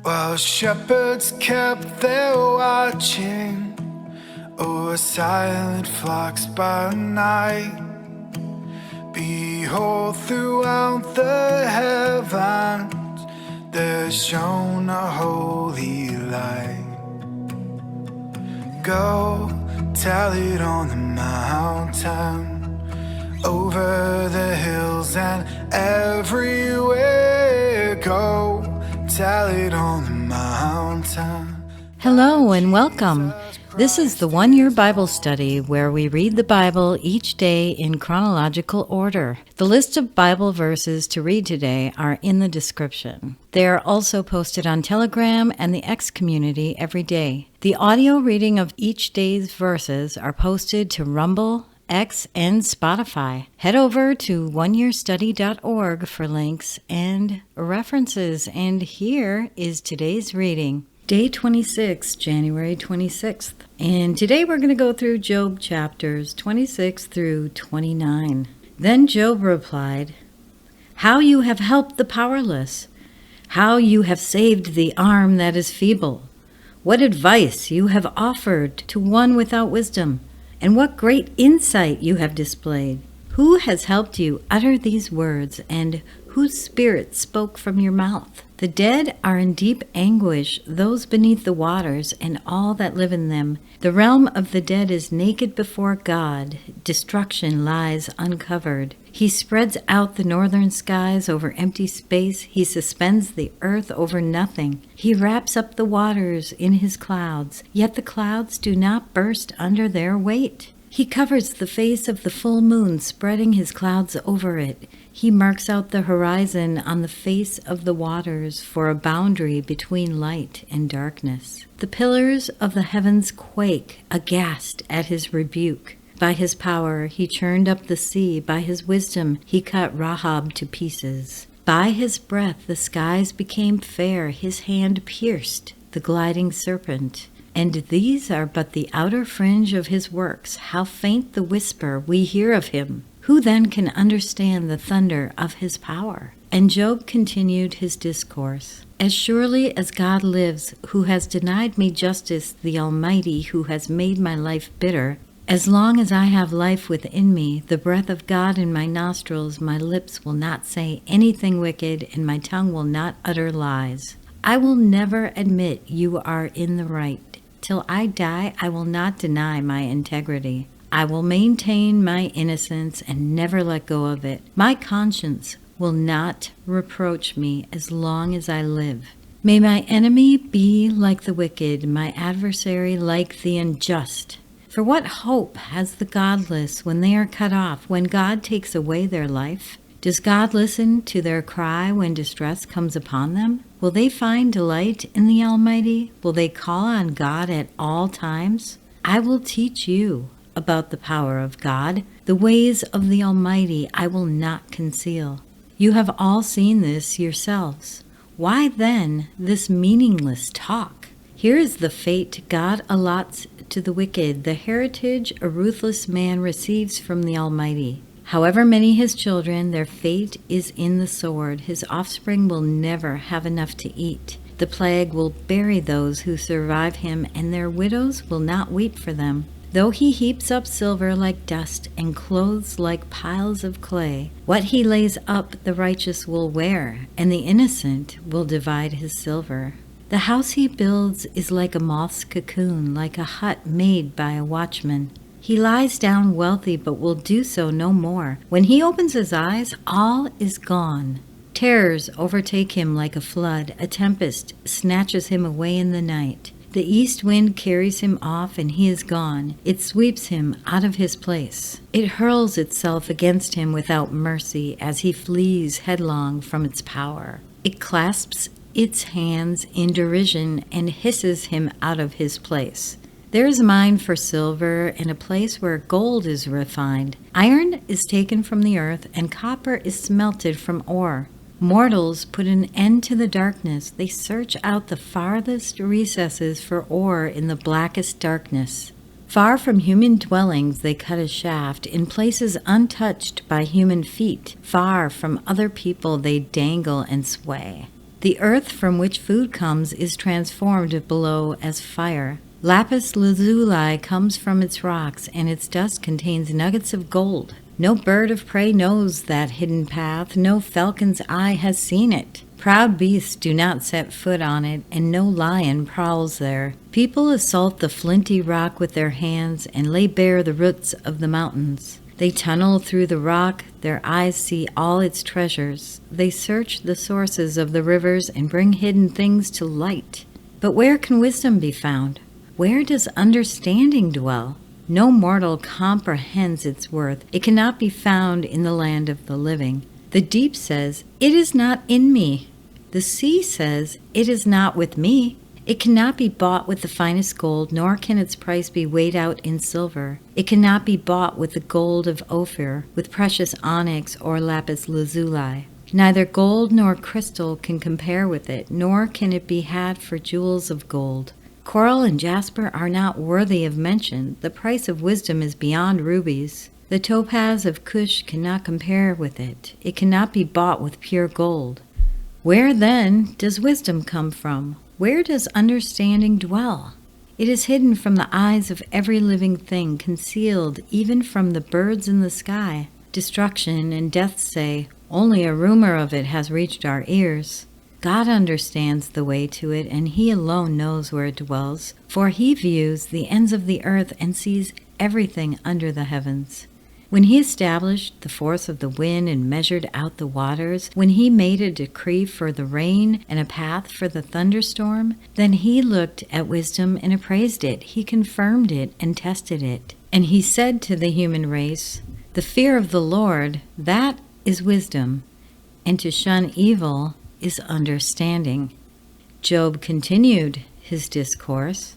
While shepherds kept their watching o'er silent flocks by night, behold, throughout the heavens there shone a holy light. Go tell it on the mountain, over the hills and everywhere. Go tell it on the mountain. Hello and welcome. This is the 1 Year Bible Study where we read the Bible each day in chronological order. The list of Bible verses to read today are in the description. They are also posted on Telegram and the X community every day. The audio reading of each day's verses are posted to Rumble, X, and Spotify. Head over to oneyearstudy.org for links and references. And here is today's reading. Day 26, January 26th. And today we're going to go through Job chapters 26 through 29. Then Job replied, "How you have helped the powerless! How you have saved the arm that is feeble! What advice you have offered to one without wisdom! And what great insight you have displayed! Who has helped you utter these words, and whose spirit spoke from your mouth? The dead are in deep anguish, those beneath the waters, and all that live in them. The realm of the dead is naked before God. Destruction lies uncovered. He spreads out the northern skies over empty space. He suspends the earth over nothing. He wraps up the waters in his clouds, yet the clouds do not burst under their weight. He covers the face of the full moon, spreading his clouds over it. He marks out the horizon on the face of the waters for a boundary between light and darkness. The pillars of the heavens quake, aghast at his rebuke. By his power he churned up the sea. By his wisdom he cut Rahab to pieces. By his breath the skies became fair. His hand pierced the gliding serpent. And these are but the outer fringe of his works. How faint the whisper we hear of him! Who then can understand the thunder of his power?" And Job continued his discourse. "As surely as God lives, who has denied me justice, the Almighty, who has made my life bitter, as long as I have life within me, the breath of God in my nostrils, my lips will not say anything wicked, and my tongue will not utter lies. I will never admit you are in the right. Till I die, I will not deny my integrity. I will maintain my innocence and never let go of it. My conscience will not reproach me as long as I live. May my enemy be like the wicked, my adversary like the unjust. For what hope has the godless when they are cut off, when God takes away their life? Does God listen to their cry when distress comes upon them? Will they find delight in the Almighty? Will they call on God at all times? I will teach you about the power of God. The ways of the Almighty I will not conceal. You have all seen this yourselves. Why then this meaningless talk? Here is the fate God allots to the wicked, the heritage a ruthless man receives from the Almighty. However many his children, their fate is in the sword. His offspring will never have enough to eat. The plague will bury those who survive him, and their widows will not weep for them. Though he heaps up silver like dust and clothes like piles of clay, what he lays up the righteous will wear, and the innocent will divide his silver. The house he builds is like a moth's cocoon, like a hut made by a watchman. He lies down wealthy, but will do so no more. When he opens his eyes, all is gone. Terrors overtake him like a flood. A tempest snatches him away in the night. The east wind carries him off, and he is gone. It sweeps him out of his place. It hurls itself against him without mercy as he flees headlong from its power. It clasps its hands in derision and hisses him out of his place. There is a mine for silver and a place where gold is refined. Iron is taken from the earth, and copper is smelted from ore. Mortals put an end to the darkness. They search out the farthest recesses for ore in the blackest darkness. Far from human dwellings they cut a shaft, in places untouched by human feet. Far from other people they dangle and sway. The earth from which food comes is transformed below as fire. Lapis lazuli comes from its rocks, and its dust contains nuggets of gold. No bird of prey knows that hidden path, no falcon's eye has seen it. Proud beasts do not set foot on it, and no lion prowls there. People assault the flinty rock with their hands and lay bare the roots of the mountains. They tunnel through the rock, their eyes see all its treasures. They search the sources of the rivers and bring hidden things to light. But where can wisdom be found? Where does understanding dwell? No mortal comprehends its worth. It cannot be found in the land of the living. The deep says, "It is not in me." The sea says, "It is not with me." It cannot be bought with the finest gold, nor can its price be weighed out in silver. It cannot be bought with the gold of Ophir, with precious onyx or lapis lazuli. Neither gold nor crystal can compare with it, nor can it be had for jewels of gold. Coral and jasper are not worthy of mention. The price of wisdom is beyond rubies. The topaz of Cush cannot compare with it. It cannot be bought with pure gold. Where, then, does wisdom come from? Where does understanding dwell? It is hidden from the eyes of every living thing, concealed even from the birds in the sky. Destruction and death say, "Only a rumor of it has reached our ears." God understands the way to it, and He alone knows where it dwells, for He views the ends of the earth and sees everything under the heavens. When He established the force of the wind and measured out the waters, when He made a decree for the rain and a path for the thunderstorm, then He looked at wisdom and appraised it. He confirmed it and tested it. And He said to the human race, "The fear of the Lord, that is wisdom, and to shun evil is understanding." Job continued his discourse.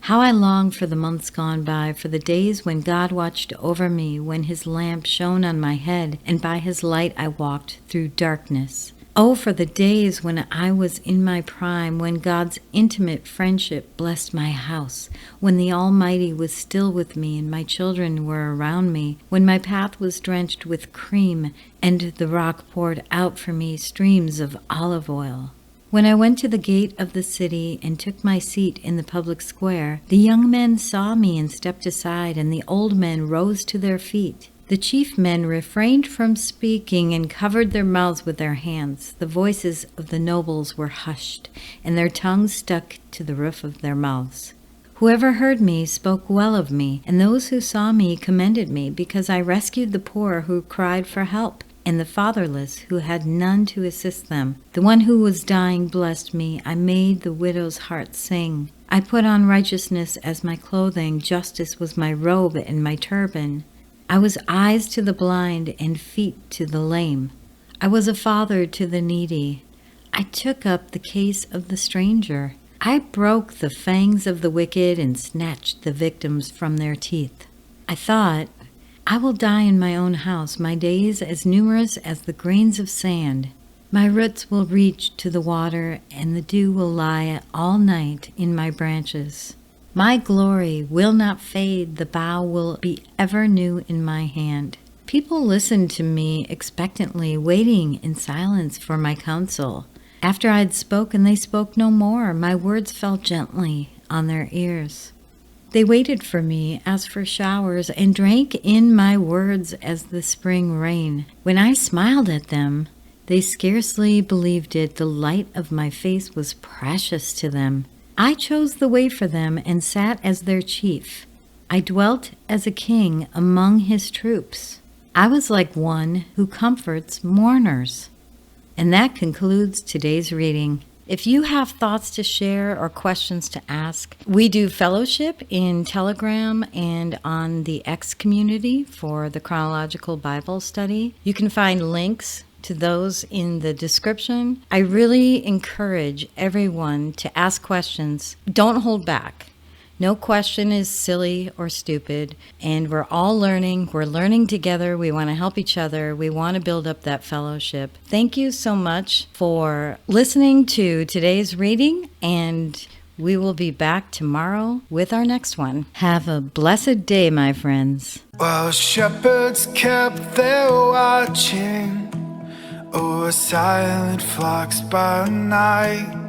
"How I long for the months gone by, for the days when God watched over me, when His lamp shone on my head, and by His light I walked through darkness. Oh, for the days when I was in my prime, when God's intimate friendship blessed my house, when the Almighty was still with me and my children were around me, when my path was drenched with cream and the rock poured out for me streams of olive oil. When I went to the gate of the city and took my seat in the public square, the young men saw me and stepped aside, and the old men rose to their feet. The chief men refrained from speaking and covered their mouths with their hands. The voices of the nobles were hushed, and their tongues stuck to the roof of their mouths. Whoever heard me spoke well of me, and those who saw me commended me, because I rescued the poor who cried for help, and the fatherless who had none to assist them. The one who was dying blessed me. I made the widow's heart sing. I put on righteousness as my clothing. Justice was my robe and my turban. I was eyes to the blind and feet to the lame. I was a father to the needy. I took up the case of the stranger. I broke the fangs of the wicked and snatched the victims from their teeth. I thought, I will die in my own house, my days as numerous as the grains of sand. My roots will reach to the water, and the dew will lie all night in my branches. My glory will not fade, the bough will be ever new in my hand. People listened to me expectantly, waiting in silence for my counsel. After I had spoken, they spoke no more. My words fell gently on their ears. They waited for me as for showers, and drank in my words as the spring rain. When I smiled at them, they scarcely believed it. The light of my face was precious to them. I chose the way for them and sat as their chief. I dwelt as a king among his troops. I was like one who comforts mourners. And that concludes today's reading. If you have thoughts to share or questions to ask, we do fellowship in Telegram and on the X community for the Chronological Bible Study. You can find links to those in the description. I really encourage everyone to ask questions. Don't hold back. No question is silly or stupid, and we're all learning. We're learning together. We want to help each other. We want to build up that fellowship. Thank you so much for listening to today's reading, and we will be back tomorrow with our next one. Have a blessed day, my friends. While shepherds kept their watching or silent flocks by night.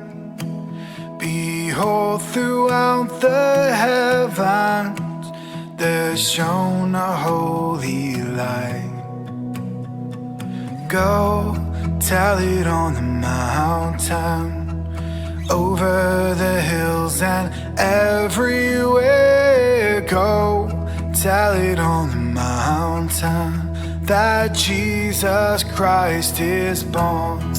Behold, throughout the heavens there shone a holy light. Go tell it on the mountain, over the hills and everywhere. Go tell it on the mountain that Jesus Christ is born.